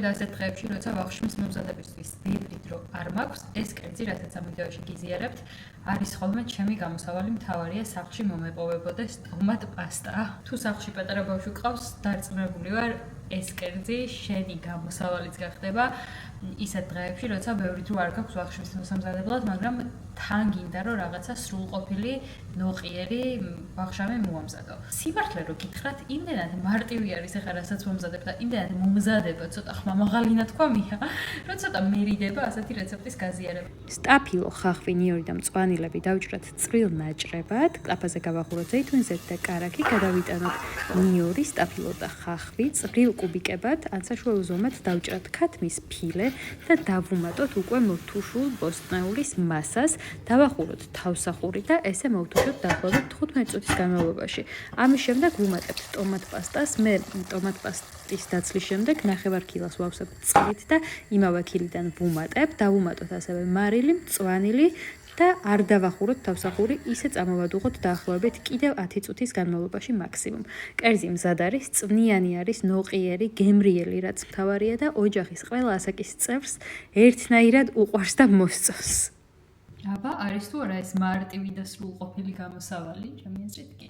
ასეთ დღეებში, როცა ვახშმის მომზადებისთვის ბევრი დრო არ მაქვს, ეს კერძი, რასაც ამ ვიდეოში გიზიარებთ, არის ხოლმე ჩემი გამოსავალი მთავარია სახლში მომეპოვებოდეს ტომატ პასტა. თუ სახლში პატარა ბავშვი გყავს, დარწმუნებული ვარ, ეს კერძი შენი გამოსავალიც გახდება ისეთ დღეებში, როცა ბევრი დრო არ გაქვს ვახშმის მოსამზადებლად, მაგრამ თან გინდა რომ რაღაცა სრულყოფილი, ნოყიერი ვახშამი მოამზადო. სიმართლე რო გითხრათ, იმდენად მარტივი არის ახლა რასაც მომზადებ და იმდენად მომზადება ცოტა ხმამაღალი ნათქვამია, რომ ცოტა მერიდება ასეთი რეცეპტის გაზიარება. სტაფილო, ხახვი, ნიორი და მწვანილები დავჭრათ წვრილ ნაჭრებად, კაფაზე გავახუროთ ზეითუნზეთი და კარაქი, გადავიტანოთ ნიორი, სტაფილო და ხახვი წვრილ კუბიკებად, ან საშუალო ზომად დავჭრათ ქათმის ფილე და დავუმატოთ უკვე მოთუშულ ბოსტნეულის მასას, დავახუროთ თავსახური და ესე მოვთუშოთ დაახლოებით 15 წუთის განმავლობაში. ამის შემდეგ ვუმატებთ ტომატ პასტას, მე ტომატ პასტის დაცლის შემდეგ ნახევარ კილოს ვავსებ წყლით და იმავე ქილიდან ვუმატებ, დავუმატოთ ასევე მარილი, მწვანილი და არ დავახუროთ თავსახური, ისე წამოვადუღოთ დაახლოებით კიდევ 10 წუთის განმავლობაში მაქსიმუმ. კერძი მზად არის, წვნიანი არის, ნოყიერი, გემრიელი, რაც მთავარია და ოჯახის ყველა ასაკის წევრს ერთნაირად უყვარს და მოსწონს. აბა, არის თუ არა ეს მარტივი და სრულყოფილი გამოსავალი, ჩემი აზრით კი.